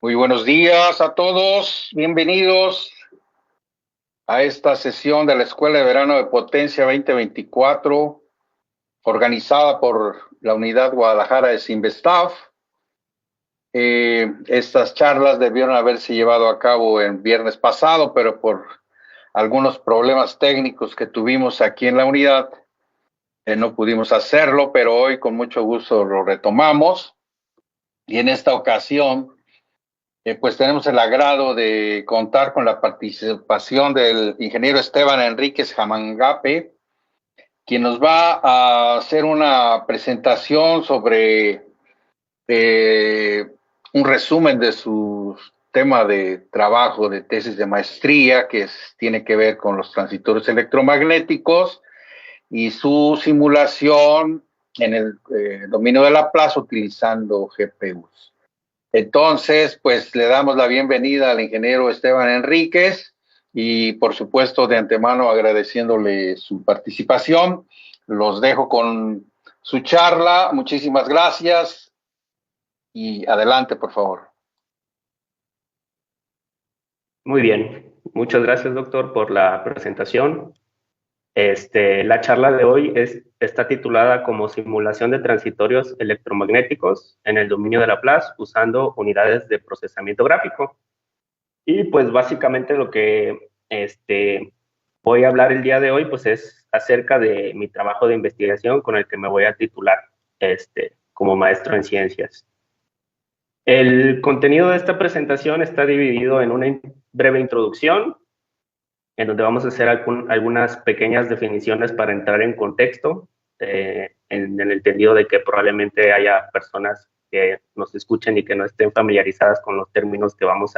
Muy buenos días a todos, bienvenidos a esta sesión de la Escuela de Verano de Potencia 2024, organizada por la Unidad Guadalajara de Sinvestav. Estas charlas debieron haberse llevado a cabo el viernes pasado, pero por algunos problemas técnicos que tuvimos aquí en la unidad, no pudimos hacerlo, pero hoy con mucho gusto lo retomamos. Y en esta ocasión, pues tenemos el agrado de contar con la participación del ingeniero Esteban Enríquez Jamangape, quien nos va a hacer una presentación sobre un resumen de su tema de trabajo de tesis de maestría, que tiene que ver con los transitores electromagnéticos y su simulación en el dominio de Laplace utilizando GPUs. Entonces, pues le damos la bienvenida al ingeniero Esteban Enríquez y por supuesto de antemano agradeciéndole su participación. Los dejo con su charla. Muchísimas gracias y adelante, por favor. Muy bien, muchas gracias, doctor, por la presentación. La charla de hoy está titulada como Simulación de transitorios electromagnéticos en el dominio de Laplace usando unidades de procesamiento gráfico. Y pues básicamente lo que voy a hablar el día de hoy pues es acerca de mi trabajo de investigación con el que me voy a titular como maestro en ciencias. El contenido de esta presentación está dividido en una breve introducción, en donde vamos a hacer algunas pequeñas definiciones para entrar en contexto, en el entendido de que probablemente haya personas que nos escuchen y que no estén familiarizadas con los términos que vamos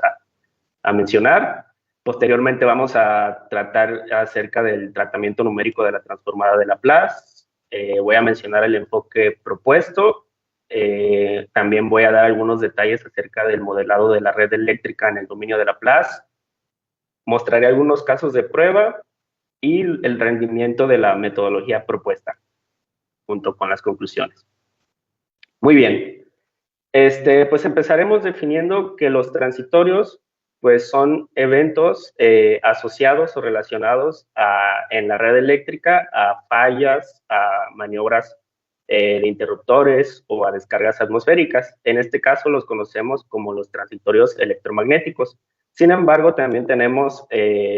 a mencionar. Posteriormente vamos a tratar acerca del tratamiento numérico de la transformada de Laplace. Voy a mencionar el enfoque propuesto. También voy a dar algunos detalles acerca del modelado de la red eléctrica en el dominio de Laplace. Mostraré algunos casos de prueba y el rendimiento de la metodología propuesta, junto con las conclusiones. Muy bien. Pues empezaremos definiendo que los transitorios pues son eventos asociados o relacionados en la red eléctrica a fallas, a maniobras de interruptores o a descargas atmosféricas. En este caso los conocemos como los transitorios electromagnéticos. Sin embargo, también tenemos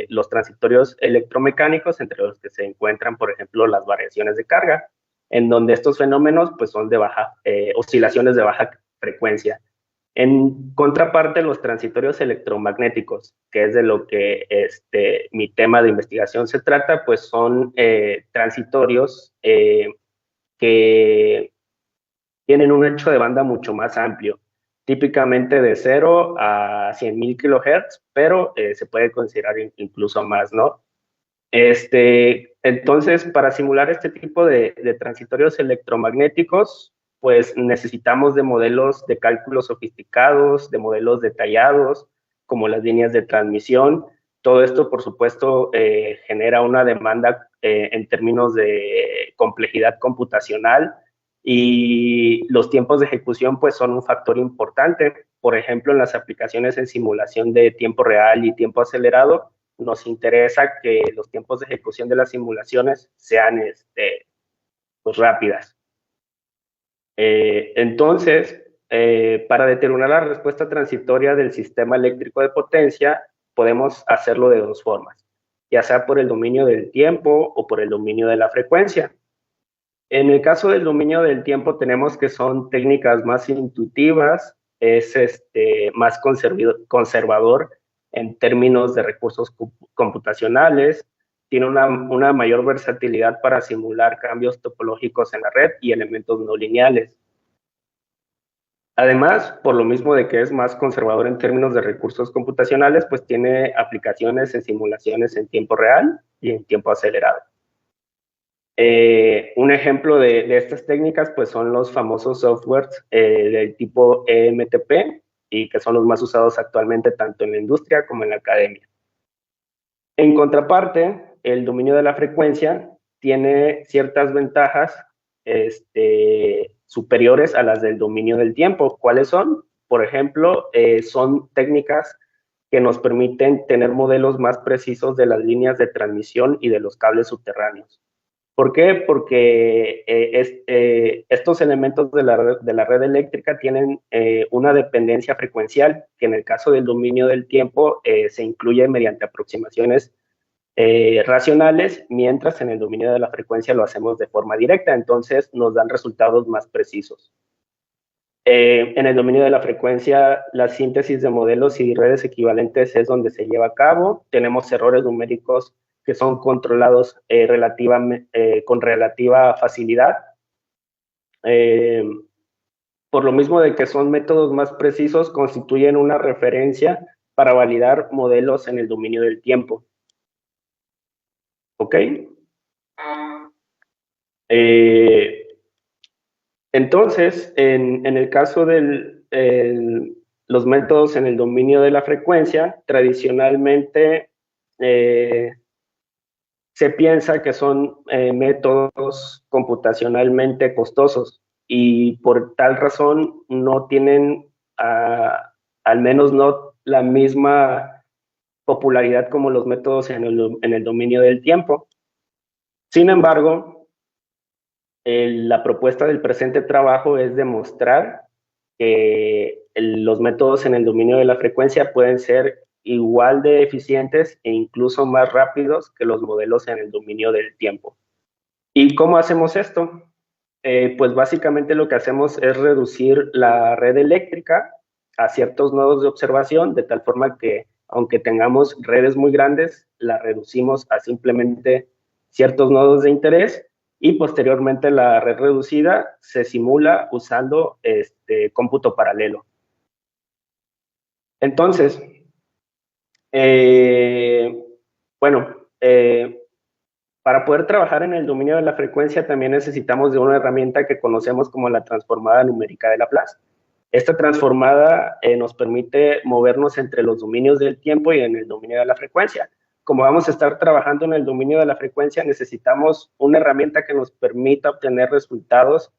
los transitorios electromecánicos, entre los que se encuentran, por ejemplo, las variaciones de carga, en donde estos fenómenos pues son de oscilaciones de baja frecuencia. En contraparte, los transitorios electromagnéticos, que es de lo que mi tema de investigación se trata, pues son transitorios que tienen un ancho de banda mucho más amplio, típicamente de 0 a 100.000 kHz, pero se puede considerar incluso más, ¿no? Entonces, para simular este tipo de transitorios electromagnéticos, pues necesitamos de modelos de cálculo sofisticados, de modelos detallados, como las líneas de transmisión. Todo esto, por supuesto, genera una demanda en términos de complejidad computacional y los tiempos de ejecución pues son un factor importante. Por ejemplo, en las aplicaciones en simulación de tiempo real y tiempo acelerado, nos interesa que los tiempos de ejecución de las simulaciones sean pues rápidas. Entonces, para determinar la respuesta transitoria del sistema eléctrico de potencia, podemos hacerlo de dos formas, ya sea por el dominio del tiempo o por el dominio de la frecuencia. En el caso del dominio del tiempo, tenemos que son técnicas más intuitivas, es más conservador en términos de recursos computacionales, tiene una mayor versatilidad para simular cambios topológicos en la red y elementos no lineales. Además, por lo mismo de que es más conservador en términos de recursos computacionales, pues tiene aplicaciones en simulaciones en tiempo real y en tiempo acelerado. Un ejemplo de estas técnicas pues son los famosos softwares del tipo EMTP y que son los más usados actualmente tanto en la industria como en la academia. En contraparte, el dominio de la frecuencia tiene ciertas ventajas superiores a las del dominio del tiempo. ¿Cuáles son? por ejemplo, son técnicas que nos permiten tener modelos más precisos de las líneas de transmisión y de los cables subterráneos. ¿Por qué? Porque estos elementos de la red eléctrica tienen una dependencia frecuencial, que en el caso del dominio del tiempo se incluye mediante aproximaciones racionales, mientras en el dominio de la frecuencia lo hacemos de forma directa, entonces nos dan resultados más precisos. En el dominio de la frecuencia, la síntesis de modelos y redes equivalentes es donde se lleva a cabo. Tenemos errores numéricos que son controlados con relativa facilidad. Por lo mismo de que son métodos más precisos, constituyen una referencia para validar modelos en el dominio del tiempo. ¿Ok? Entonces, en el caso de los métodos en el dominio de la frecuencia, tradicionalmente se piensa que son métodos computacionalmente costosos y por tal razón no tienen, al menos no la misma popularidad como los métodos en el dominio del tiempo. Sin embargo, la propuesta del presente trabajo es demostrar que los métodos en el dominio de la frecuencia pueden ser igual de eficientes e incluso más rápidos que los modelos en el dominio del tiempo. ¿Y cómo hacemos esto? Pues básicamente lo que hacemos es reducir la red eléctrica a ciertos nodos de observación, de tal forma que aunque tengamos redes muy grandes, la reducimos a simplemente ciertos nodos de interés y posteriormente la red reducida se simula usando cómputo paralelo. Entonces, bueno, para poder trabajar en el dominio de la frecuencia también necesitamos de una herramienta que conocemos como la transformada numérica de Laplace. Esta transformada nos permite movernos entre los dominios del tiempo y en el dominio de la frecuencia. Como vamos a estar trabajando en el dominio de la frecuencia, necesitamos una herramienta que nos permita obtener resultados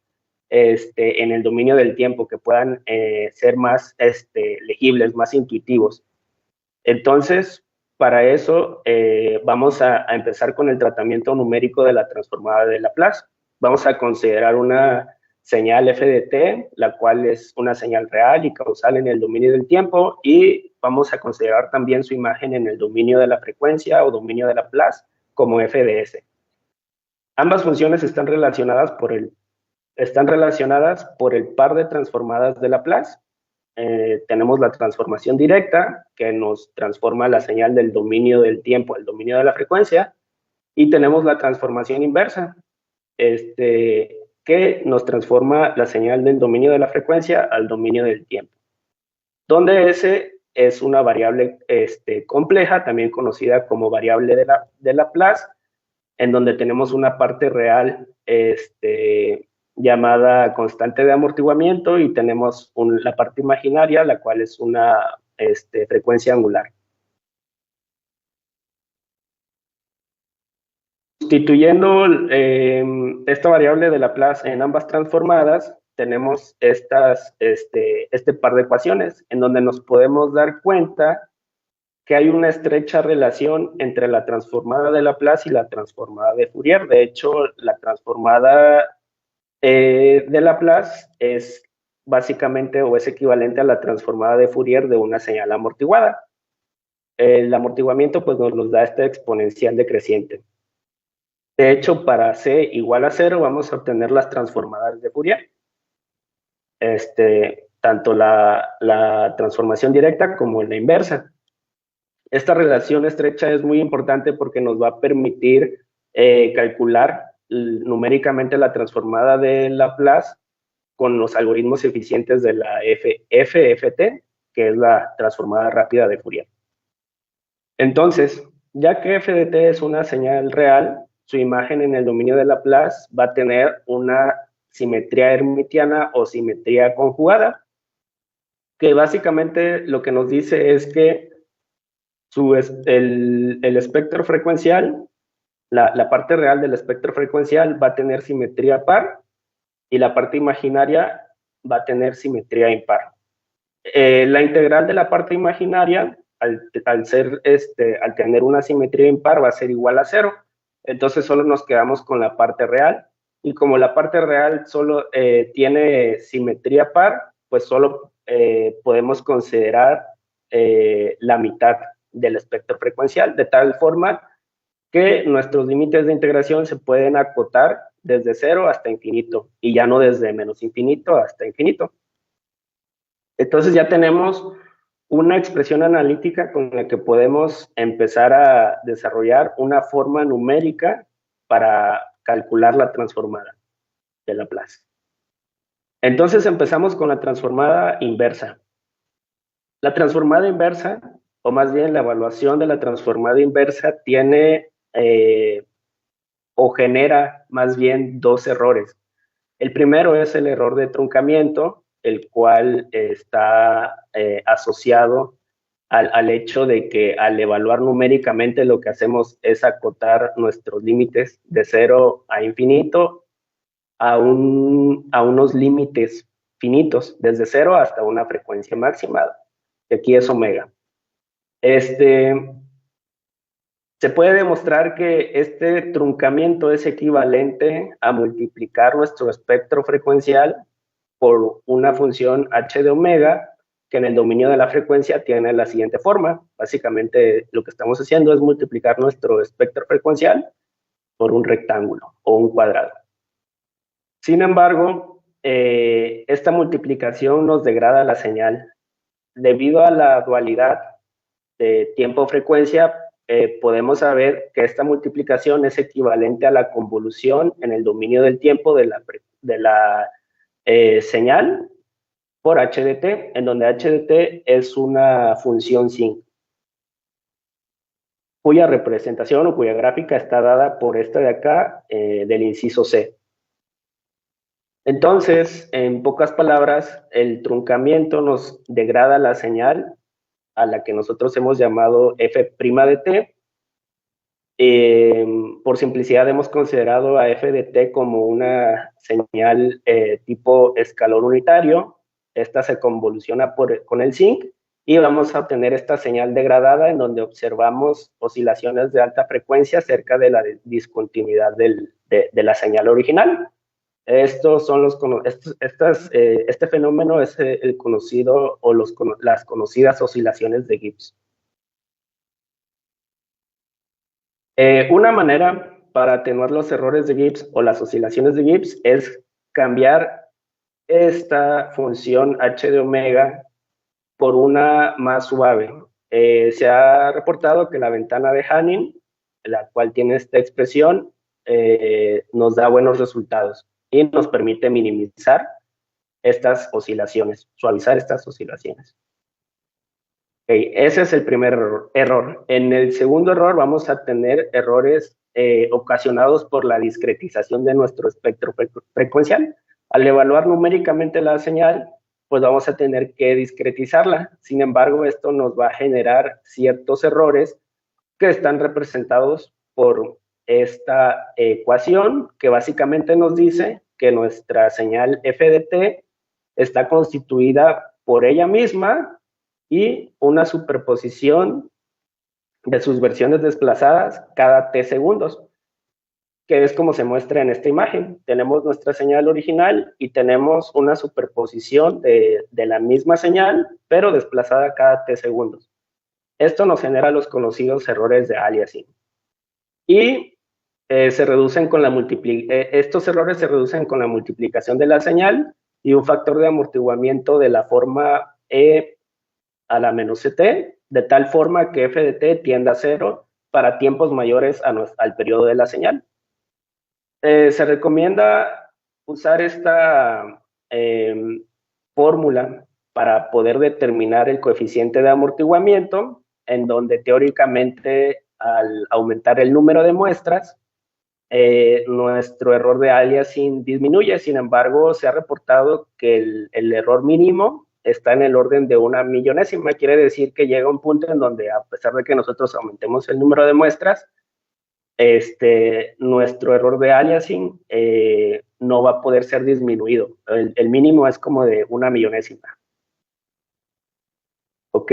en el dominio del tiempo, que puedan ser más legibles, más intuitivos. Entonces, para eso vamos a empezar con el tratamiento numérico de la transformada de Laplace. Vamos a considerar una señal f de t, la cual es una señal real y causal en el dominio del tiempo, y vamos a considerar también su imagen en el dominio de la frecuencia o dominio de Laplace como f de s. Ambas funciones están relacionadas por el par de transformadas de Laplace. Tenemos la transformación directa, que nos transforma la señal del dominio del tiempo al dominio de la frecuencia, y tenemos la transformación inversa, que nos transforma la señal del dominio de la frecuencia al dominio del tiempo, donde S es una variable compleja, también conocida como variable de Laplace, en donde tenemos una parte real llamada constante de amortiguamiento y tenemos la parte imaginaria, la cual es una frecuencia angular. Sustituyendo esta variable de Laplace en ambas transformadas, tenemos este par de ecuaciones en donde nos podemos dar cuenta que hay una estrecha relación entre la transformada de Laplace y la transformada de Fourier. De hecho, la transformada de Laplace es básicamente o es equivalente a la transformada de Fourier de una señal amortiguada. El amortiguamiento pues nos da esta exponencial decreciente. De hecho, para c igual a 0 vamos a obtener las transformadas de Fourier. Tanto la transformación directa como la inversa. Esta relación estrecha es muy importante porque nos va a permitir calcular numéricamente la transformada de Laplace con los algoritmos eficientes de la FFT, que es la transformada rápida de Fourier. Entonces, ya que f de t es una señal real, su imagen en el dominio de Laplace va a tener una simetría hermitiana o simetría conjugada, que básicamente lo que nos dice es que el espectro frecuencial, la parte real del espectro frecuencial va a tener simetría par y la parte imaginaria va a tener simetría impar. La integral de la parte imaginaria, al tener una simetría impar, va a ser igual a 0. Entonces solo nos quedamos con la parte real. Y como la parte real solo tiene simetría par, pues solo podemos considerar la mitad del espectro frecuencial, de tal forma que nuestros límites de integración se pueden acotar desde 0 hasta infinito, y ya no desde menos infinito hasta infinito. Entonces ya tenemos una expresión analítica con la que podemos empezar a desarrollar una forma numérica para calcular la transformada de Laplace. Entonces empezamos con la transformada inversa. La transformada inversa, o más bien la evaluación de la transformada inversa, tiene o genera más bien dos errores. El primero es el error de truncamiento, el cual está asociado al hecho de que al evaluar numéricamente lo que hacemos es acotar nuestros límites de 0 a infinito a unos límites finitos, desde 0 hasta una frecuencia máxima, que aquí es omega. Se puede demostrar que este truncamiento es equivalente a multiplicar nuestro espectro frecuencial por una función h de omega, que en el dominio de la frecuencia tiene la siguiente forma. Básicamente lo que estamos haciendo es multiplicar nuestro espectro frecuencial por un rectángulo o un cuadrado. Sin embargo, esta multiplicación nos degrada la señal. Debido a la dualidad de tiempo-frecuencia, podemos saber que esta multiplicación es equivalente a la convolución en el dominio del tiempo de la señal por h de t, en donde h de t es una función sin, cuya representación o cuya gráfica está dada por esta de acá, del inciso C. Entonces, en pocas palabras, el truncamiento nos degrada la señal a la que nosotros hemos llamado f' de t. Por simplicidad hemos considerado a f de t como una señal tipo escalón unitario. Esta se convoluciona con el sinc y vamos a obtener esta señal degradada en donde observamos oscilaciones de alta frecuencia cerca de la discontinuidad de la señal original. Este fenómeno es el conocido o las conocidas oscilaciones de Gibbs. Una manera para atenuar los errores de Gibbs o las oscilaciones de Gibbs es cambiar esta función h de omega por una más suave. Se ha reportado que la ventana de Hanning, la cual tiene esta expresión, nos da buenos resultados y nos permite minimizar estas oscilaciones, suavizar estas oscilaciones. Okay, ese es el primer error. En el segundo error vamos a tener errores ocasionados por la discretización de nuestro espectro frecuencial. Al evaluar numéricamente la señal, pues vamos a tener que discretizarla. Sin embargo, esto nos va a generar ciertos errores que están representados por esta ecuación, que básicamente nos dice que nuestra señal f de t está constituida por ella misma y una superposición de sus versiones desplazadas cada t segundos, que es como se muestra en esta imagen. Tenemos nuestra señal original y tenemos una superposición de la misma señal, pero desplazada cada t segundos. Esto nos genera los conocidos errores de aliasing. Y se reducen con estos errores se reducen con la multiplicación de la señal y un factor de amortiguamiento de la forma e a la menos t, de tal forma que f de t tienda a 0 para tiempos mayores al periodo de la señal. Se recomienda usar esta fórmula para poder determinar el coeficiente de amortiguamiento, en donde teóricamente al aumentar el número de muestras, nuestro error de aliasing disminuye. Sin embargo, se ha reportado que el error mínimo está en el orden de una millonésima. Quiere decir que llega un punto en donde, a pesar de que nosotros aumentemos el número de muestras, nuestro error de aliasing no va a poder ser disminuido. El mínimo es como de una millonésima. Ok.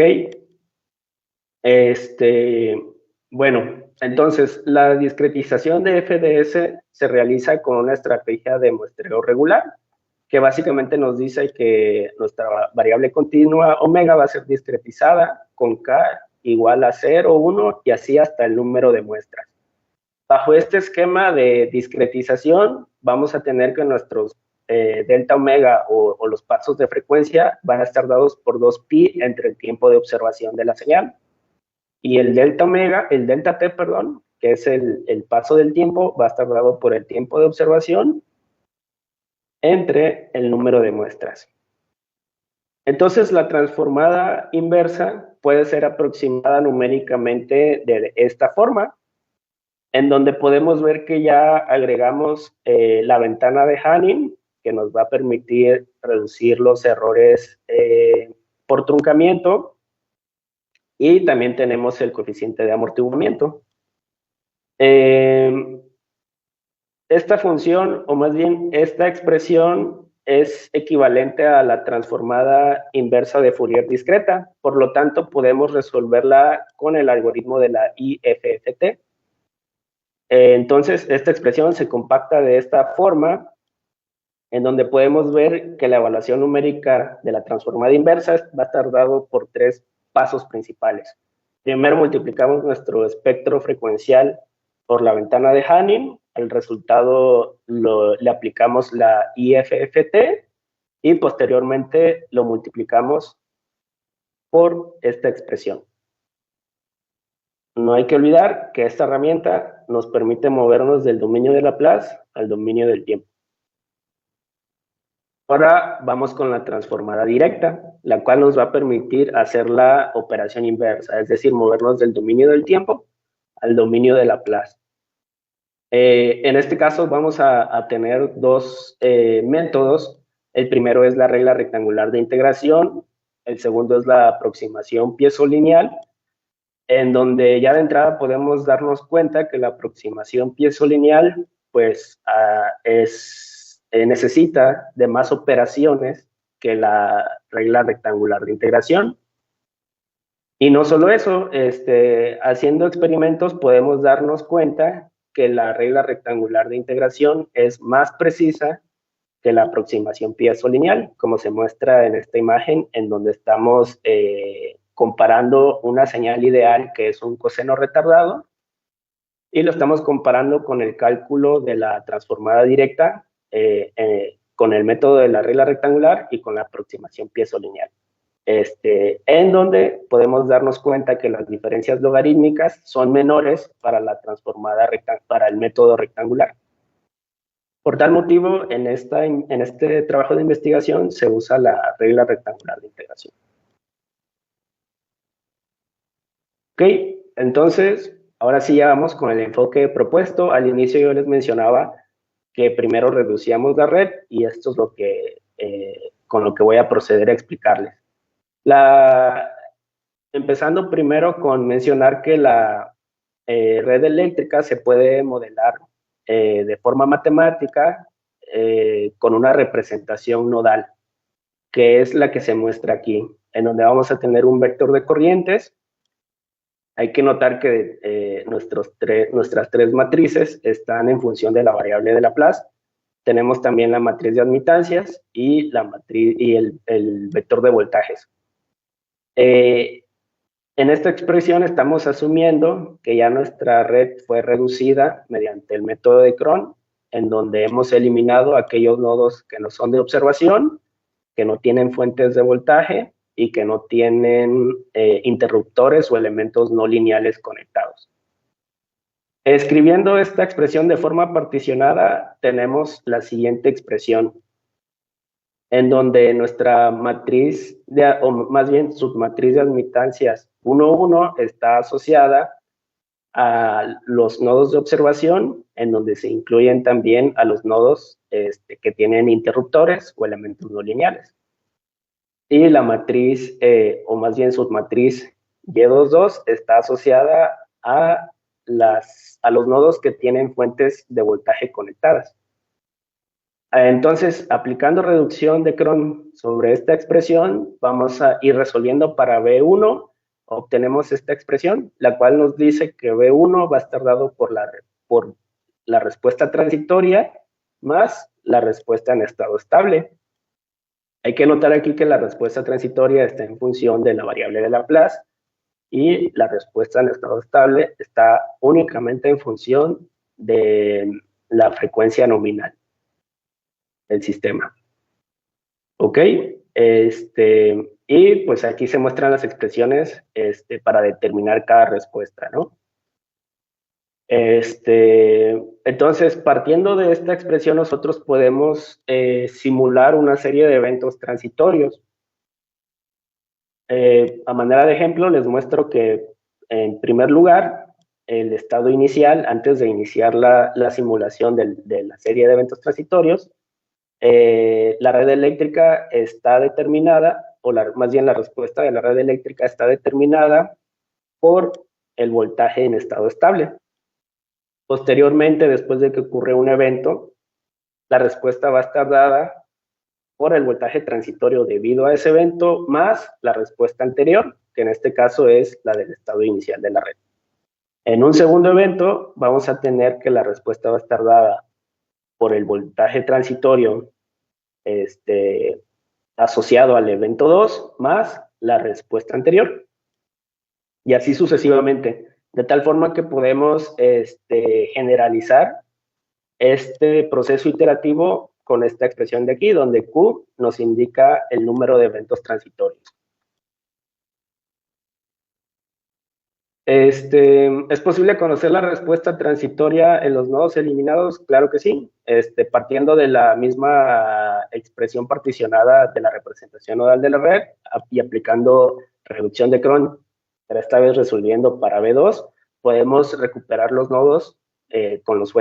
Bueno, entonces la discretización de FDS se realiza con una estrategia de muestreo regular, que básicamente nos dice que nuestra variable continua omega va a ser discretizada con K igual a 0, 1 y así hasta el número de muestras. Bajo este esquema de discretización, vamos a tener que nuestros delta omega o los pasos de frecuencia van a estar dados por 2pi entre el tiempo de observación de la señal. Y el delta omega, el delta t, perdón, que es el paso del tiempo, va a estar dado por el tiempo de observación entre el número de muestras. Entonces, la transformada inversa puede ser aproximada numéricamente de esta forma, en donde podemos ver que ya agregamos la ventana de Hanning, que nos va a permitir reducir los errores por truncamiento, y también tenemos el coeficiente de amortiguamiento. Esta función, o más bien esta expresión, es equivalente a la transformada inversa de Fourier discreta, por lo tanto podemos resolverla con el algoritmo de la IFFT. Entonces, esta expresión se compacta de esta forma, en donde podemos ver que la evaluación numérica de la transformada inversa va a estar dado por 3 pasos principales. Primero multiplicamos nuestro espectro frecuencial por la ventana de Hanning, el resultado le aplicamos la IFFT y posteriormente lo multiplicamos por esta expresión. No hay que olvidar que esta herramienta nos permite movernos del dominio de Laplace al dominio del tiempo. Ahora vamos con la transformada directa, la cual nos va a permitir hacer la operación inversa, es decir, movernos del dominio del tiempo al dominio de Laplace. En este caso vamos a tener 2 métodos. El primero es la regla rectangular de integración, el segundo es la aproximación piezolineal, en donde ya de entrada podemos darnos cuenta que la aproximación piezolineal pues necesita de más operaciones que la regla rectangular de integración. Y no solo eso, haciendo experimentos podemos darnos cuenta que la regla rectangular de integración es más precisa que la aproximación piezolineal, como se muestra en esta imagen, en donde estamos comparando una señal ideal que es un coseno retardado y lo estamos comparando con el cálculo de la transformada directa con el método de la regla rectangular y con la aproximación piezolineal. En donde podemos darnos cuenta que las diferencias logarítmicas son menores para la transformada para el método rectangular. Por tal motivo, en este trabajo de investigación se usa la regla rectangular de integración. Ok, entonces, ahora sí ya vamos con el enfoque propuesto. Al inicio yo les mencionaba que primero reducíamos la red y esto es lo que, con lo que voy a proceder a explicarles. Empezando primero con mencionar que la red eléctrica se puede modelar de forma matemática con una representación nodal, que es la que se muestra aquí, en donde vamos a tener un vector de corrientes. Hay que notar que nuestras 3 matrices están en función de la variable de Laplace. Tenemos también la matriz de admitancias y el vector de voltajes. En esta expresión estamos asumiendo que ya nuestra red fue reducida mediante el método de Cron, en donde hemos eliminado aquellos nodos que no son de observación, que no tienen fuentes de voltaje y que no tienen interruptores o elementos no lineales conectados. Escribiendo esta expresión de forma particionada, tenemos la siguiente expresión, en donde nuestra matriz, o más bien submatriz de admitancias 1, 1 está asociada a los nodos de observación, en donde se incluyen también a los nodos que tienen interruptores o elementos no lineales. Y la matriz, o más bien submatriz Y22 está asociada a los nodos que tienen fuentes de voltaje conectadas. Entonces, aplicando reducción de Cron sobre esta expresión, vamos a ir resolviendo para B1, obtenemos esta expresión, la cual nos dice que B1 va a estar dado por la respuesta transitoria más la respuesta en estado estable. Hay que notar aquí que la respuesta transitoria está en función de la variable de Laplace y la respuesta en estado estable está únicamente en función de la frecuencia nominal del sistema. ¿Ok? Y pues aquí se muestran las expresiones para determinar cada respuesta, ¿no? Entonces, partiendo de esta expresión, nosotros podemos simular una serie de eventos transitorios. A manera de ejemplo, les muestro que, en primer lugar, el estado inicial, antes de iniciar la simulación de la serie de eventos transitorios, la red eléctrica está determinada, o más bien la respuesta de la red eléctrica está determinada por el voltaje en estado estable. Posteriormente, después de que ocurre un evento, la respuesta va a estar dada por el voltaje transitorio debido a ese evento, más la respuesta anterior, que en este caso es la del estado inicial de la red. En un segundo evento, vamos a tener que la respuesta va a estar dada por el voltaje transitorio asociado al evento 2 más la respuesta anterior. Y así sucesivamente, de tal forma que podemos generalizar este proceso iterativo con esta expresión de aquí, donde Q nos indica el número de eventos transitorios. ¿Es posible conocer la respuesta transitoria en los nodos eliminados? Claro que sí. Partiendo de la misma expresión particionada de la representación nodal de la red y aplicando reducción de Cron, pero esta vez resolviendo para B2, podemos recuperar los nodos con las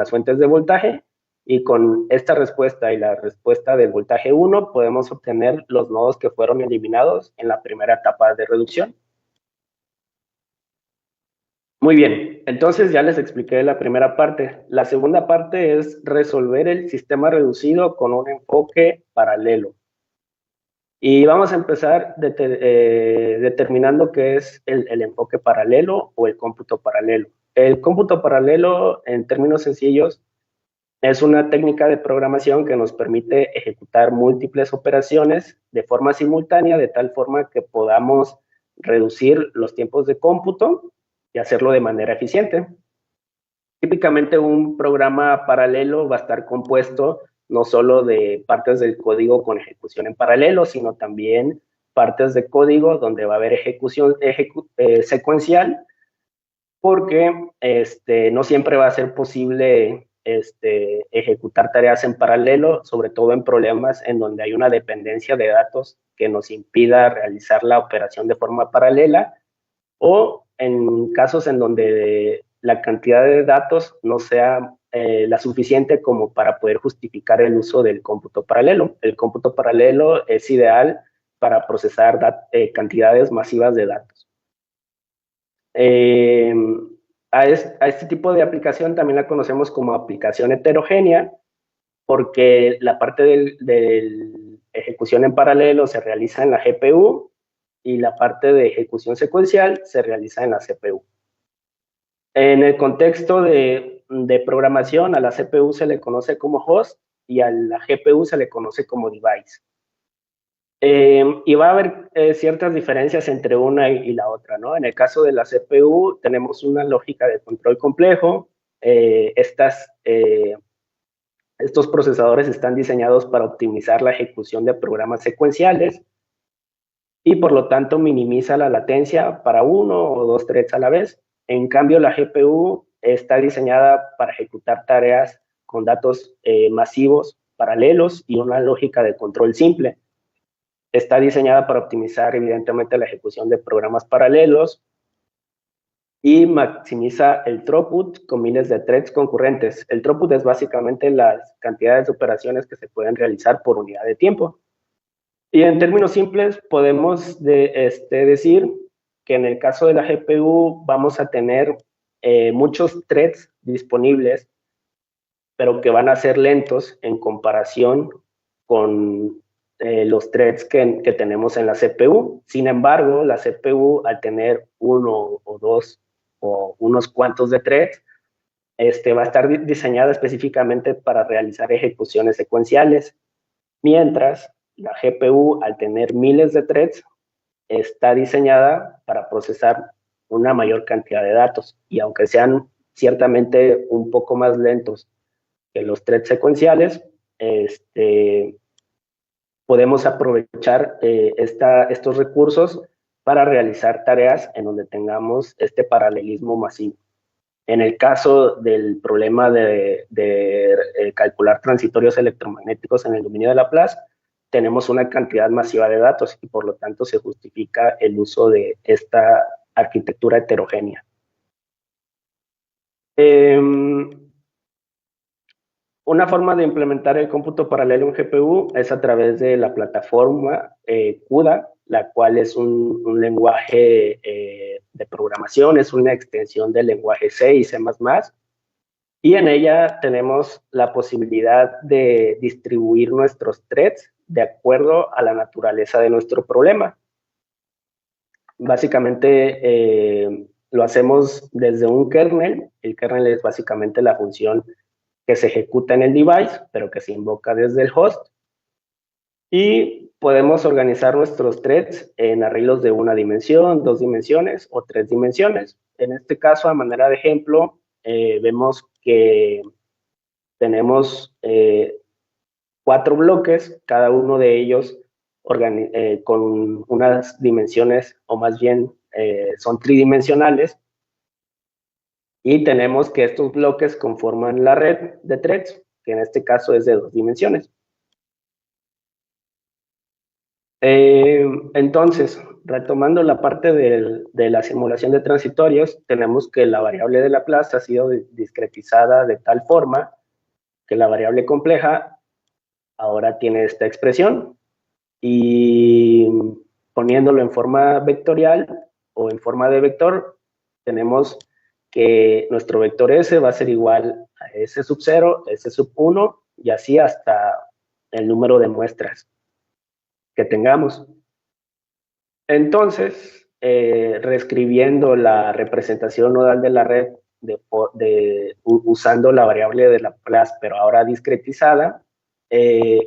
fuentes de voltaje, y con esta respuesta y la respuesta del voltaje 1 podemos obtener los nodos que fueron eliminados en la primera etapa de reducción. Muy bien, entonces ya les expliqué la primera parte. La segunda parte es resolver el sistema reducido con un enfoque paralelo. Y vamos a empezar determinando qué es el enfoque paralelo o el cómputo paralelo. El cómputo paralelo, en términos sencillos, es una técnica de programación que nos permite ejecutar múltiples operaciones de forma simultánea, de tal forma que podamos reducir los tiempos de cómputo y hacerlo de manera eficiente. Típicamente un programa paralelo va a estar compuesto no solo de partes del código con ejecución en paralelo, sino también partes de código donde va a haber ejecución secuencial, porque no siempre va a ser posible ejecutar tareas en paralelo, sobre todo en problemas en donde hay una dependencia de datos que nos impida realizar la operación de forma paralela, o en casos en donde la cantidad de datos no sea la suficiente como para poder justificar el uso del cómputo paralelo. El cómputo paralelo es ideal para procesar cantidades masivas de datos. A este tipo de aplicación también la conocemos como aplicación heterogénea, porque la parte de ejecución en paralelo se realiza en la GPU y la parte de ejecución secuencial se realiza en la CPU. En el contexto de programación, a la CPU se le conoce como host y a la GPU se le conoce como device. Y va a haber ciertas diferencias entre una y la otra, ¿no? En el caso de la CPU tenemos una lógica de control complejo. Estos procesadores están diseñados para optimizar la ejecución de programas secuenciales y por lo tanto minimiza la latencia para uno o dos threads a la vez. En cambio, la GPU está diseñada para ejecutar tareas con datos masivos, paralelos y una lógica de control simple. Está diseñada para optimizar, evidentemente, la ejecución de programas paralelos y maximiza el throughput con miles de threads concurrentes. El throughput es básicamente las cantidades de operaciones que se pueden realizar por unidad de tiempo. Y en términos simples, podemos decir que en el caso de la GPU vamos a tener muchos threads disponibles pero que van a ser lentos en comparación con los threads que tenemos en la CPU. Sin embargo, la CPU, al tener uno o dos o unos cuantos de threads, va a estar diseñada específicamente para realizar ejecuciones secuenciales, mientras la GPU, al tener miles de threads, está diseñada para procesar una mayor cantidad de datos. Y aunque sean ciertamente un poco más lentos que los threads secuenciales, podemos aprovechar estos recursos para realizar tareas en donde tengamos este paralelismo masivo. En el caso del problema de calcular transitorios electromagnéticos en el dominio de Laplace, tenemos una cantidad masiva de datos y por lo tanto se justifica el uso de esta arquitectura heterogénea. Una forma de implementar el cómputo paralelo en GPU es a través de la plataforma CUDA, la cual es un lenguaje de programación, es una extensión del lenguaje C y C++, y en ella tenemos la posibilidad de distribuir nuestros threads de acuerdo a la naturaleza de nuestro problema. Básicamente lo hacemos desde un kernel. El kernel es básicamente la función que se ejecuta en el device, pero que se invoca desde el host. Y podemos organizar nuestros threads en arreglos de una dimensión, 2 dimensiones o 3 dimensiones. En este caso, a manera de ejemplo, vemos que tenemos 4 bloques, cada uno de ellos con unas dimensiones, o más bien son tridimensionales, y tenemos que estos bloques conforman la red de threads, que en este caso es de 2 dimensiones. Entonces, retomando la parte de la simulación de transitorios, tenemos que la variable de Laplace ha sido discretizada de tal forma que la variable compleja ahora tiene esta expresión, y poniéndolo en forma vectorial o en forma de vector, tenemos que nuestro vector S va a ser igual a S sub 0, S sub 1 y así hasta el número de muestras que tengamos. Entonces, reescribiendo la representación nodal de la red usando la variable de Laplace, pero ahora discretizada,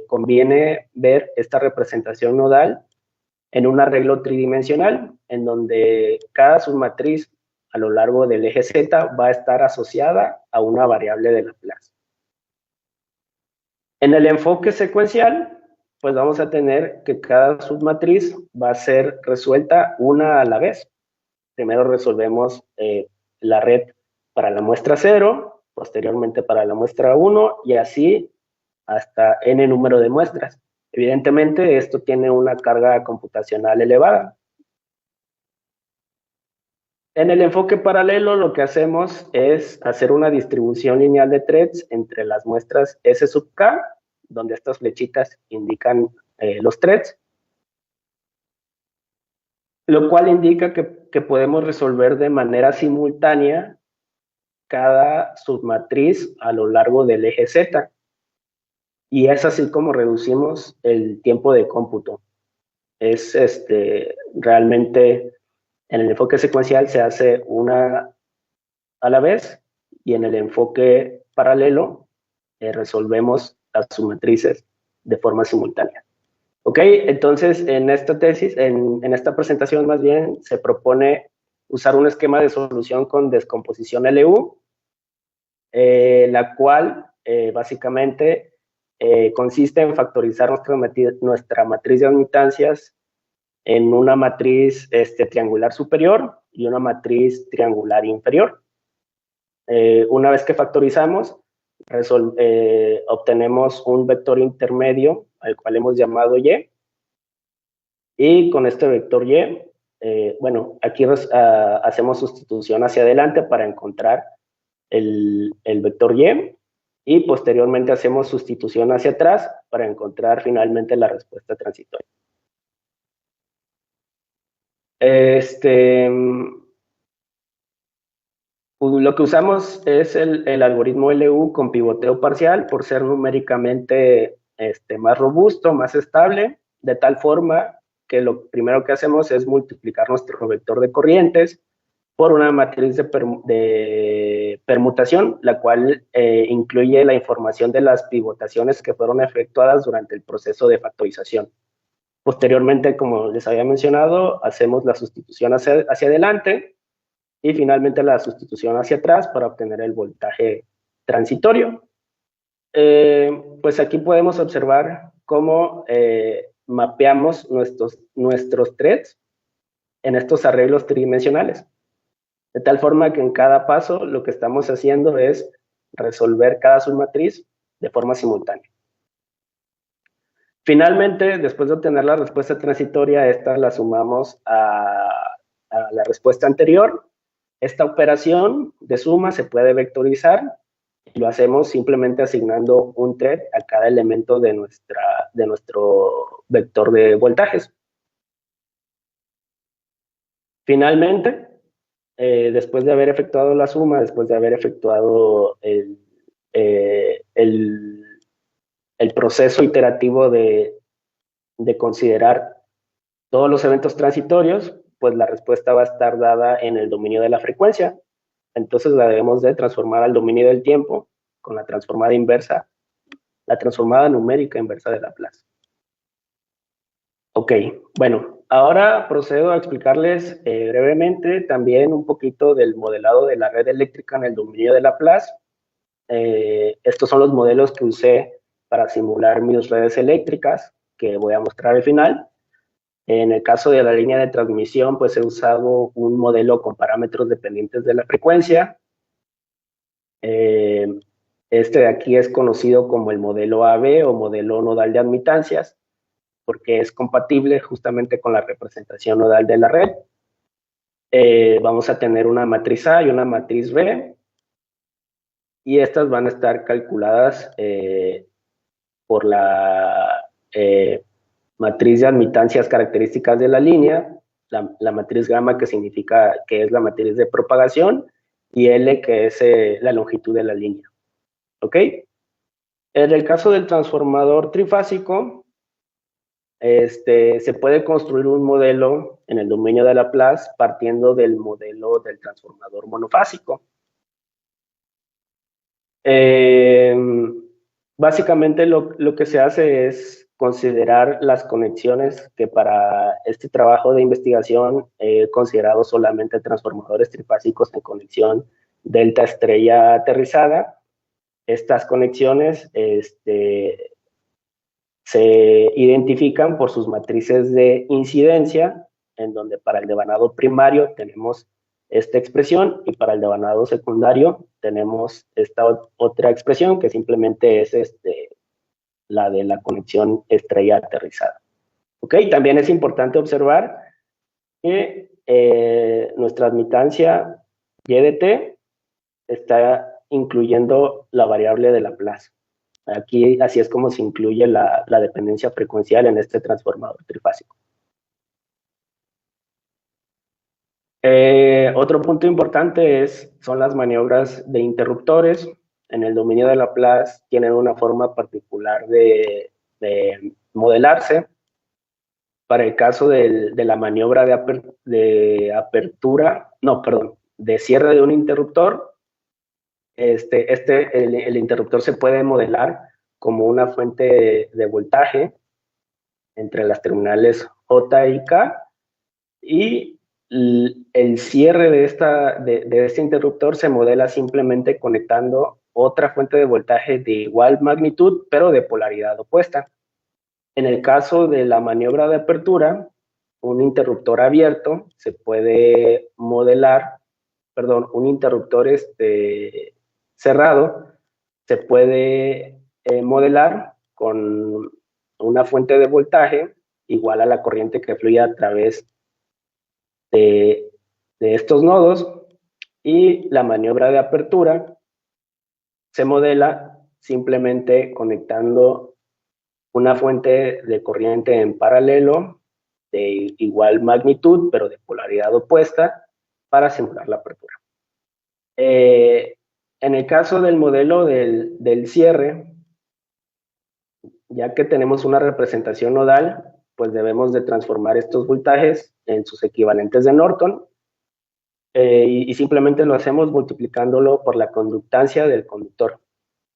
conviene ver esta representación nodal en un arreglo tridimensional, en donde cada submatriz a lo largo del eje Z va a estar asociada a una variable de Laplace. En el enfoque secuencial, pues vamos a tener que cada submatriz va a ser resuelta una a la vez. Primero resolvemos la red para la muestra 0, posteriormente para la muestra 1 y así hasta n número de muestras. Evidentemente, esto tiene una carga computacional elevada. En el enfoque paralelo, lo que hacemos es hacer una distribución lineal de threads entre las muestras S sub k, donde estas flechitas indican los threads, lo cual indica que podemos resolver de manera simultánea cada submatriz a lo largo del eje Z. Y es así como reducimos el tiempo de cómputo. Es realmente en el enfoque secuencial se hace una a la vez y en el enfoque paralelo resolvemos las submatrices de forma simultánea. Ok, entonces en esta tesis, en esta presentación más bien, se propone usar un esquema de solución con descomposición LU, la cual básicamente consiste en factorizar nuestra matriz de admitancias en una matriz triangular superior y una matriz triangular inferior. Una vez que factorizamos, obtenemos un vector intermedio al cual hemos llamado Y, y con este vector Y, bueno, aquí hacemos sustitución hacia adelante para encontrar el vector y posteriormente hacemos sustitución hacia atrás para encontrar finalmente la respuesta transitoria. Pues lo que usamos es el algoritmo LU con pivoteo parcial por ser numéricamente más robusto, más estable, de tal forma que lo primero que hacemos es multiplicar nuestro vector de corrientes por una matriz de permutación, la cual incluye la información de las pivotaciones que fueron efectuadas durante el proceso de factorización. Posteriormente, como les había mencionado, hacemos la sustitución hacia adelante y finalmente la sustitución hacia atrás para obtener el voltaje transitorio. Pues aquí podemos observar cómo mapeamos nuestros threads en estos arreglos tridimensionales. De tal forma que en cada paso lo que estamos haciendo es resolver cada submatriz de forma simultánea. Finalmente, después de obtener la respuesta transitoria, esta la sumamos a la respuesta anterior. Esta operación de suma se puede vectorizar y lo hacemos simplemente asignando un thread a cada elemento de nuestro vector de voltajes. Finalmente, después de haber efectuado la suma, después de haber efectuado el proceso iterativo de considerar todos los eventos transitorios, pues la respuesta va a estar dada en el dominio de la frecuencia. Entonces la debemos de transformar al dominio del tiempo con la transformada inversa, la transformada numérica inversa de Laplace. Ok, bueno, ahora procedo a explicarles brevemente también un poquito del modelado de la red eléctrica en el dominio de Laplace. Estos son los modelos que usé para simular mis redes eléctricas, que voy a mostrar al final. En el caso de la línea de transmisión, pues he usado un modelo con parámetros dependientes de la frecuencia. Este de aquí es conocido como el modelo AB o modelo nodal de admitancias, porque es compatible justamente con la representación nodal de la red. Vamos a tener una matriz A y una matriz B, y estas van a estar calculadas por la matriz de admitancias características de la línea, la matriz gamma, que significa que es la matriz de propagación, y L, que es la longitud de la línea. ¿Ok? En el caso del transformador trifásico, se puede construir un modelo en el dominio de Laplace partiendo del modelo del transformador monofásico. Básicamente lo que se hace es considerar las conexiones que para este trabajo de investigación he considerado solamente transformadores trifásicos en conexión delta estrella aterrizada. Estas conexiones se identifican por sus matrices de incidencia, en donde para el devanado primario tenemos esta expresión y para el devanado secundario tenemos esta otra expresión que simplemente es la de la conexión estrella aterrizada. ¿Ok? También es importante observar que nuestra admitancia y de t está incluyendo la variable de Laplace. Aquí así es como se incluye la dependencia frecuencial en este transformador trifásico. Otro punto importante son las maniobras de interruptores. En el dominio de Laplace tienen una forma particular de modelarse. Para el caso de la maniobra de cierre de un interruptor, el interruptor se puede modelar como una fuente de voltaje entre las terminales J y K, y el cierre de este interruptor se modela simplemente conectando otra fuente de voltaje de igual magnitud, pero de polaridad opuesta. En el caso de la maniobra de apertura, un interruptor abierto se puede modelar, un interruptor cerrado se puede modelar con una fuente de voltaje igual a la corriente que fluye a través de estos nodos, y la maniobra de apertura se modela simplemente conectando una fuente de corriente en paralelo de igual magnitud pero de polaridad opuesta para simular la apertura. En el caso del modelo del cierre, ya que tenemos una representación nodal, pues debemos de transformar estos voltajes en sus equivalentes de Norton, y simplemente lo hacemos multiplicándolo por la conductancia del conductor.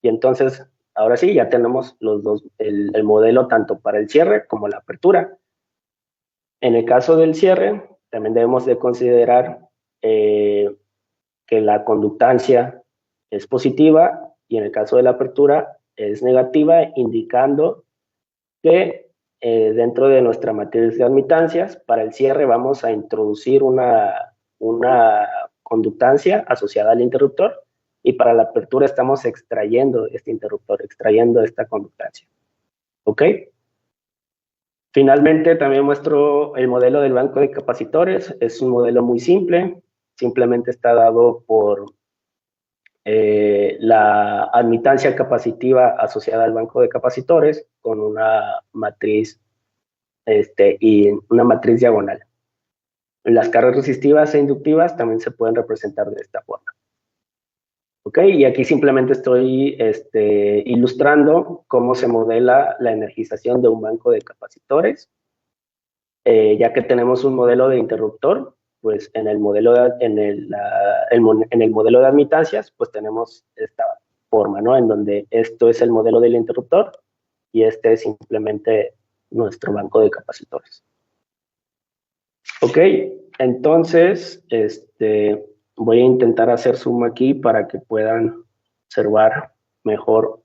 Y entonces, ahora sí, ya tenemos los dos, el modelo tanto para el cierre como la apertura. En el caso del cierre, también debemos de considerar que la conductancia es positiva y en el caso de la apertura es negativa, indicando que dentro de nuestra matriz de admitancias, para el cierre vamos a introducir una conductancia asociada al interruptor y para la apertura estamos extrayendo este interruptor, extrayendo esta conductancia. ¿Ok? Finalmente, también muestro el modelo del banco de capacitores. Es un modelo muy simple, simplemente está dado por la admitancia capacitiva asociada al banco de capacitores con una matriz y una matriz diagonal. Las cargas resistivas e inductivas también se pueden representar de esta forma. ¿Ok? Y aquí simplemente estoy ilustrando cómo se modela la energización de un banco de capacitores. Ya que tenemos un modelo de interruptor, pues en el modelo de admitancias, pues tenemos esta forma, ¿no? En donde esto es el modelo del interruptor y este es simplemente nuestro banco de capacitores. Ok, entonces, voy a intentar hacer zoom aquí para que puedan observar mejor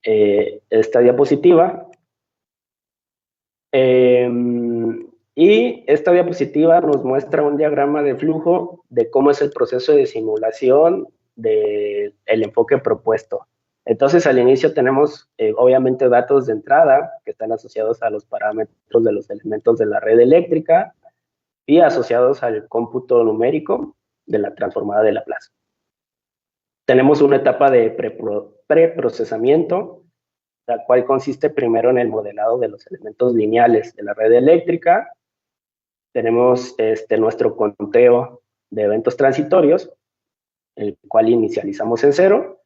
esta diapositiva. Y esta diapositiva nos muestra un diagrama de flujo de cómo es el proceso de simulación del enfoque propuesto. Entonces, al inicio tenemos, obviamente, datos de entrada que están asociados a los parámetros de los elementos de la red eléctrica y asociados al cómputo numérico de la transformada de Laplace. Tenemos una etapa de preprocesamiento, la cual consiste primero en el modelado de los elementos lineales de la red eléctrica. Tenemos nuestro conteo de eventos transitorios, el cual inicializamos en 0.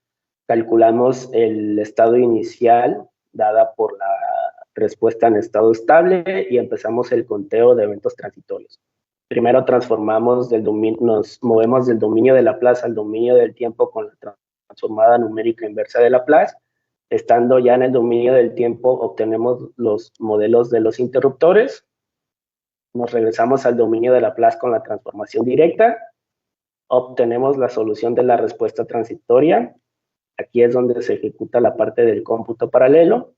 Calculamos el estado inicial dada por la respuesta en estado estable y empezamos el conteo de eventos transitorios. Primero nos movemos del dominio de Laplace al dominio del tiempo con la transformada numérica inversa de Laplace. Estando ya en el dominio del tiempo, obtenemos los modelos de los interruptores. Nos regresamos al dominio de Laplace con la transformación directa. Obtenemos la solución de la respuesta transitoria. Aquí es donde se ejecuta la parte del cómputo paralelo.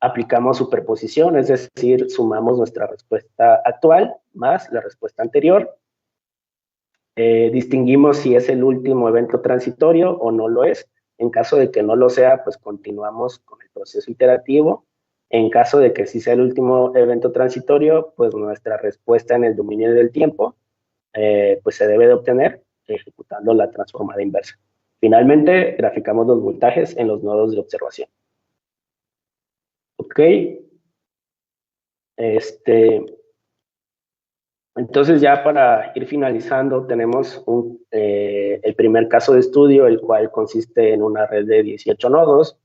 Aplicamos superposición, es decir, sumamos nuestra respuesta actual más la respuesta anterior. Distinguimos si es el último evento transitorio o no lo es. En caso de que no lo sea, pues continuamos con el proceso iterativo. En caso de que sí sea el último evento transitorio, pues nuestra respuesta en el dominio del tiempo pues se debe de obtener ejecutando la transformada inversa. Finalmente, graficamos los voltajes en los nodos de observación. Ok. Entonces ya para ir finalizando, tenemos el primer caso de estudio, el cual consiste en una red de 18 nodos.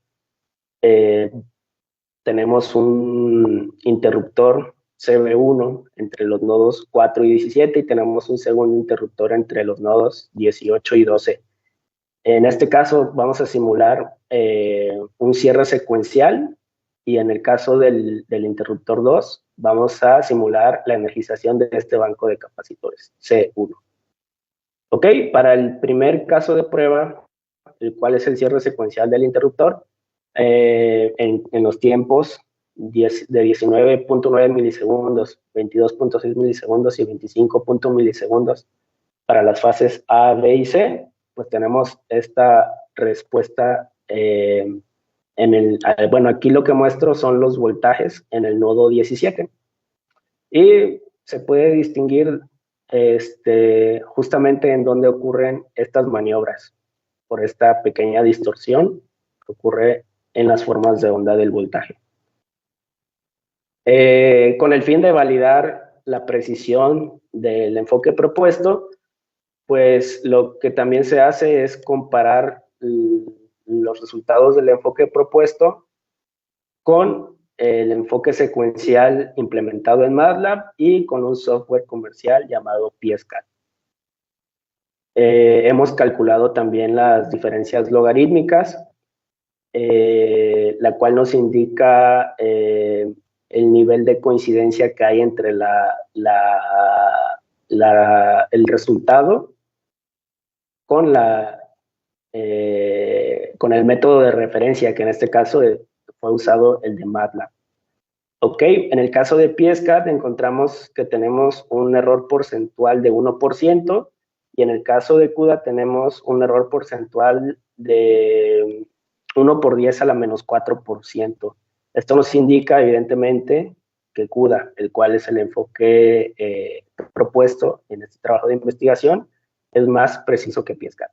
Tenemos un interruptor CB1 entre los nodos 4 y 17 y tenemos un segundo interruptor entre los nodos 18 y 12. En este caso vamos a simular un cierre secuencial y en el caso del interruptor 2 vamos a simular la energización de este banco de capacitores, C1. Ok, para el primer caso de prueba, el cual es el cierre secuencial del interruptor, en los tiempos de 19.9 milisegundos, 22.6 milisegundos y 25 milisegundos para las fases A, B y C, pues tenemos esta respuesta bueno, aquí lo que muestro son los voltajes en el nodo 17. Y se puede distinguir justamente en dónde ocurren estas maniobras, por esta pequeña distorsión que ocurre en las formas de onda del voltaje. Con el fin de validar la precisión del enfoque propuesto, Pues lo que también se hace es comparar los resultados del enfoque propuesto con el enfoque secuencial implementado en MATLAB y con un software comercial llamado PSCAD. Hemos calculado también las diferencias logarítmicas, la cual nos indica el nivel de coincidencia que hay entre el resultado con con el método de referencia, que en este caso fue usado el de MATLAB. Ok, en el caso de PSCAD encontramos que tenemos un error porcentual de 1%, y en el caso de CUDA tenemos un error porcentual de 1 por 10 a la menos 4%. Esto nos indica evidentemente que CUDA, el cual es el enfoque propuesto en este trabajo de investigación, es más preciso que PSCAD.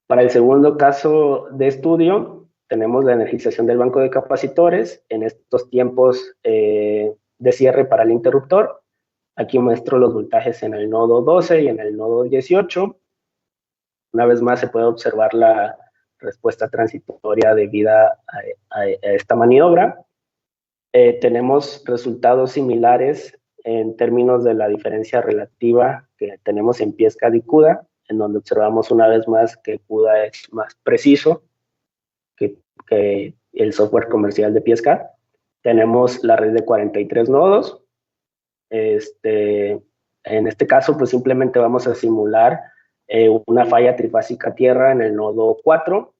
Para el segundo caso de estudio, tenemos la energización del banco de capacitores en estos tiempos de cierre para el interruptor. Aquí muestro los voltajes en el nodo 12 y en el nodo 18. Una vez más se puede observar la respuesta transitoria debida a esta maniobra. Tenemos resultados similares en términos de la diferencia relativa que tenemos en PSCAD y CUDA, en donde observamos una vez más que CUDA es más preciso que el software comercial de PSCAD. Tenemos la red de 43 nodos. En este caso, pues simplemente vamos a simular una falla trifásica tierra en el nodo 4,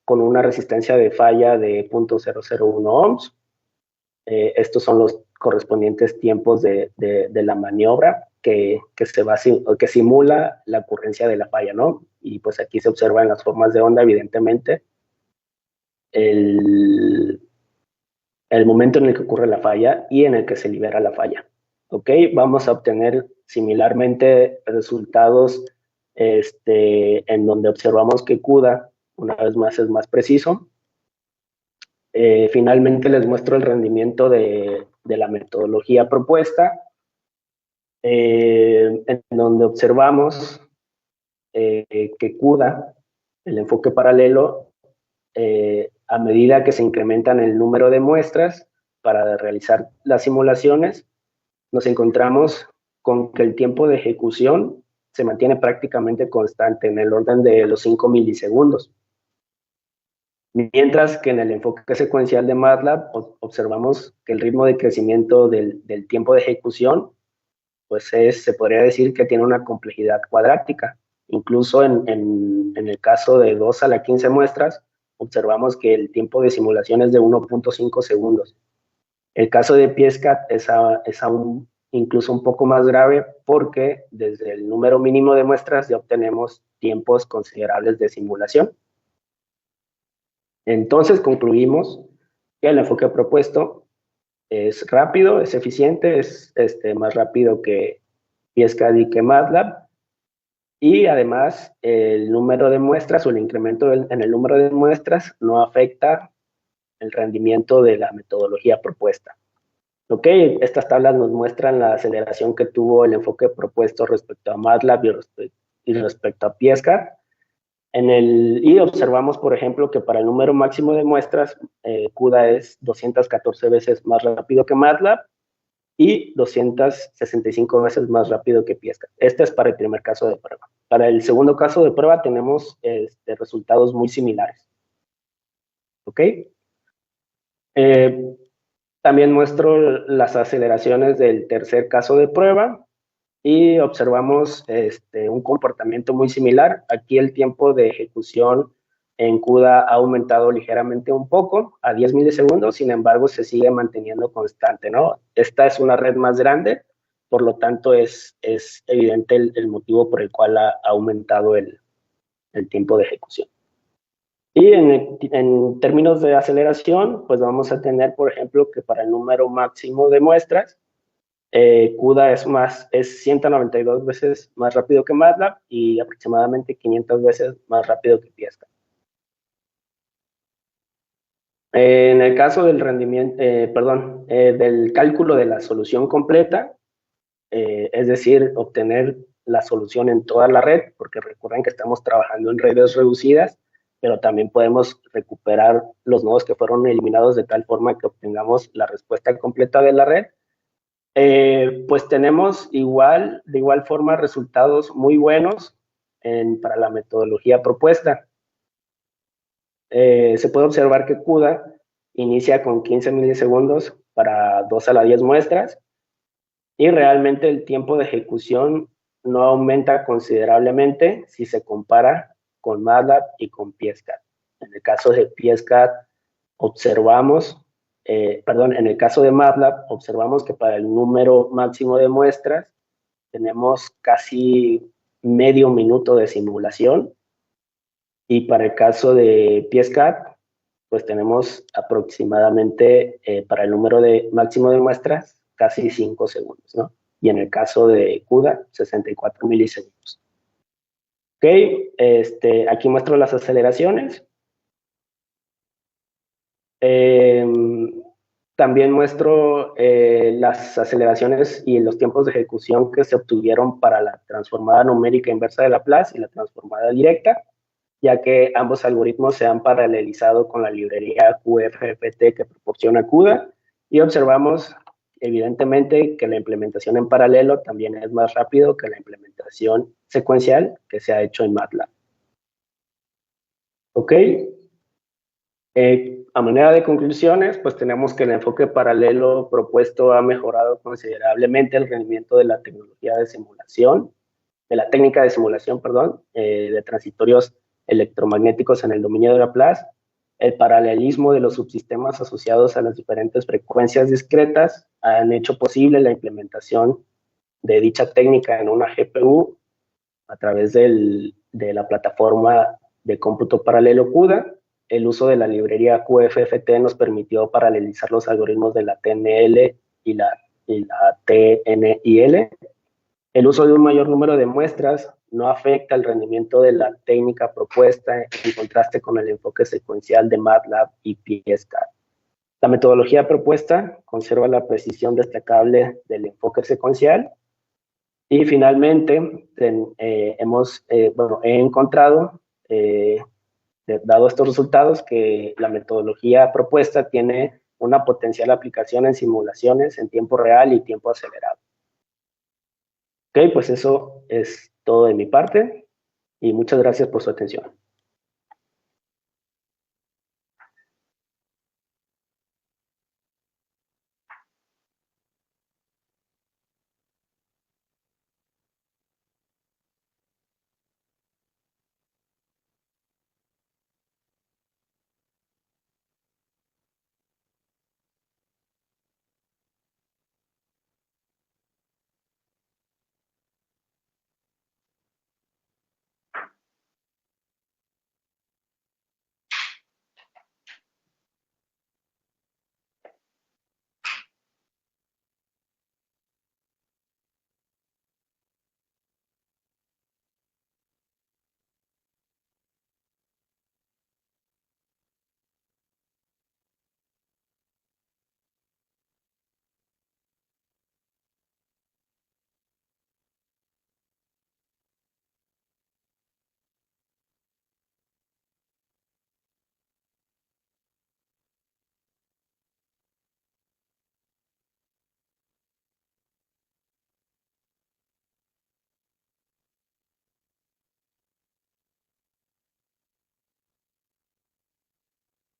con una resistencia de falla de 0.001 ohms. Estos son los correspondientes tiempos de la maniobra que simula la ocurrencia de la falla, ¿no? Y pues aquí se observa en las formas de onda, evidentemente, el momento en el que ocurre la falla y en el que se libera la falla. ¿Ok? Vamos a obtener similarmente resultados en donde observamos que CUDA, una vez más, es más preciso. Finalmente les muestro el rendimiento de la metodología propuesta, en donde observamos que CUDA, el enfoque paralelo, a medida que se incrementan el número de muestras para realizar las simulaciones, nos encontramos con que el tiempo de ejecución se mantiene prácticamente constante en el orden de los 5 milisegundos. Mientras que en el enfoque secuencial de MATLAB observamos que el ritmo de crecimiento del tiempo de ejecución, pues se podría decir que tiene una complejidad cuadrática. Incluso en el caso de 2 a la 15 muestras, observamos que el tiempo de simulación es de 1.5 segundos. El caso de PSCAD es aún incluso un poco más grave, porque desde el número mínimo de muestras ya obtenemos tiempos considerables de simulación. Entonces concluimos que el enfoque propuesto es rápido, es eficiente, es más rápido que PSCAD y que MATLAB, y además el número de muestras o el incremento en el número de muestras no afecta el rendimiento de la metodología propuesta. Ok, estas tablas nos muestran la aceleración que tuvo el enfoque propuesto respecto a MATLAB y respecto a PSCAD. Y observamos, por ejemplo, que para el número máximo de muestras, CUDA es 214 veces más rápido que MATLAB y 265 veces más rápido que PSCAD. Este es para el primer caso de prueba. Para el segundo caso de prueba tenemos resultados muy similares. ¿Ok? También muestro las aceleraciones del tercer caso de prueba y observamos un comportamiento muy similar. Aquí el tiempo de ejecución en CUDA ha aumentado ligeramente un poco, a 10 milisegundos, sin embargo se sigue manteniendo constante, ¿no? Esta es una red más grande, por lo tanto es evidente el motivo por el cual ha aumentado el tiempo de ejecución. Y en términos de aceleración, pues vamos a tener, por ejemplo, que para el número máximo de muestras, CUDA es 192 veces más rápido que MATLAB y aproximadamente 500 veces más rápido que PSCAD. En el caso del rendimiento, del cálculo de la solución completa, es decir, obtener la solución en toda la red, porque recuerden que estamos trabajando en redes reducidas, pero también podemos recuperar los nodos que fueron eliminados de tal forma que obtengamos la respuesta completa de la red. Pues tenemos de igual forma resultados muy buenos para la metodología propuesta. Se puede observar que CUDA inicia con 15 milisegundos para 2 a la 10 muestras y realmente el tiempo de ejecución no aumenta considerablemente si se compara con MATLAB y con PSCAD. En el caso de PSCAD observamos, en el caso de MATLAB observamos que para el número máximo de muestras tenemos casi medio minuto de simulación y para el caso de PSCAD pues tenemos aproximadamente para el número máximo de muestras casi 5 segundos, ¿no? Y en el caso de CUDA, 64 milisegundos. Ok, aquí muestro las aceleraciones. También muestro las aceleraciones y los tiempos de ejecución que se obtuvieron para la transformada numérica inversa de Laplace y la transformada directa, ya que ambos algoritmos se han paralelizado con la librería QFFT que proporciona CUDA, y observamos evidentemente que la implementación en paralelo también es más rápido que la implementación secuencial que se ha hecho en MATLAB. Ok. A manera de conclusiones, pues tenemos que el enfoque paralelo propuesto ha mejorado considerablemente el rendimiento de la tecnología de simulación, de la técnica de simulación, perdón, de transitorios electromagnéticos en el dominio de Laplace. El paralelismo de los subsistemas asociados a las diferentes frecuencias discretas han hecho posible la implementación de dicha técnica en una GPU a través de la plataforma de cómputo paralelo CUDA. El uso de la librería QFFT nos permitió paralelizar los algoritmos de la TNL y la TNIL. El uso de un mayor número de muestras no afecta el rendimiento de la técnica propuesta en contraste con el enfoque secuencial de MATLAB y PSCAD. La metodología propuesta conserva la precisión destacable del enfoque secuencial. Y finalmente, he encontrado, dado estos resultados, que la metodología propuesta tiene una potencial aplicación en simulaciones en tiempo real y tiempo acelerado. Ok, pues eso es todo de mi parte y muchas gracias por su atención.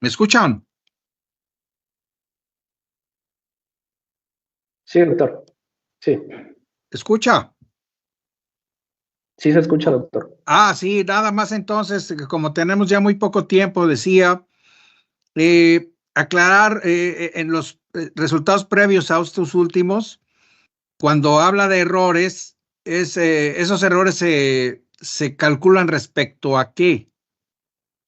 ¿Me escuchan? Sí, doctor. Sí. ¿Escucha? Sí se escucha, doctor. Sí, nada más entonces, como tenemos ya muy poco tiempo, decía, aclarar en los resultados previos a estos últimos, cuando habla de errores, esos errores se calculan respecto a qué.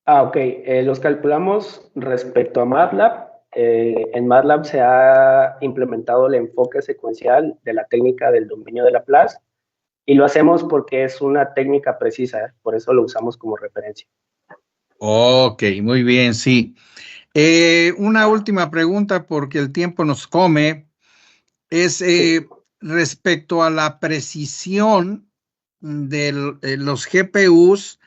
Ok. Los calculamos respecto a MATLAB. En MATLAB se ha implementado el enfoque secuencial de la técnica del dominio de Laplace y lo hacemos porque es una técnica precisa, por eso lo usamos como referencia. Ok, muy bien, sí. Una última pregunta porque el tiempo nos come. Es, Sí. respecto a la precisión de los GPUs,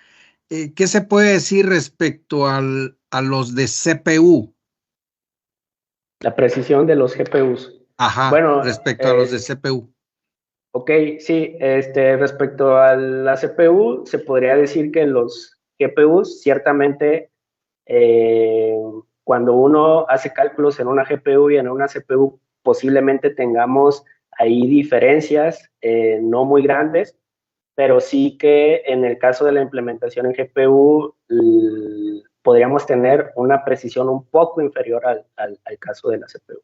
¿qué se puede decir respecto a los de CPU? La precisión de los GPUs. Ajá, bueno, respecto a los de CPU. Ok, sí, respecto a la CPU, se podría decir que los GPUs, ciertamente, cuando uno hace cálculos en una GPU y en una CPU, posiblemente tengamos ahí diferencias no muy grandes, pero sí que en el caso de la implementación en GPU, podríamos tener una precisión un poco inferior al caso de la CPU.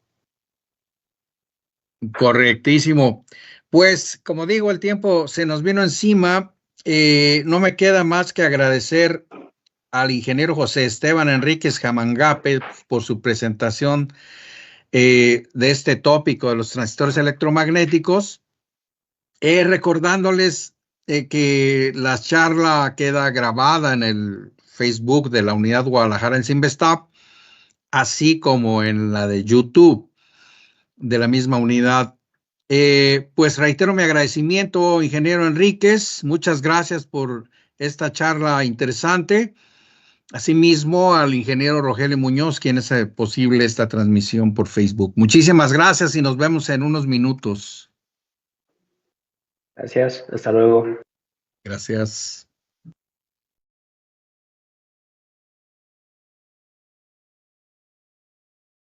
Correctísimo. Pues, como digo, el tiempo se nos vino encima. No me queda más que agradecer al ingeniero José Esteban Enríquez Jamangape por su presentación de este tópico de los transistores electromagnéticos. Recordándoles que la charla queda grabada en el Facebook de la Unidad Guadalajara en Cinvestav, así como en la de YouTube de la misma unidad. Pues reitero mi agradecimiento, ingeniero Enríquez. Muchas gracias por esta charla interesante. Asimismo, al ingeniero Rogelio Muñoz, quien hace posible esta transmisión por Facebook. Muchísimas gracias y nos vemos en unos minutos. Gracias, hasta luego. Gracias.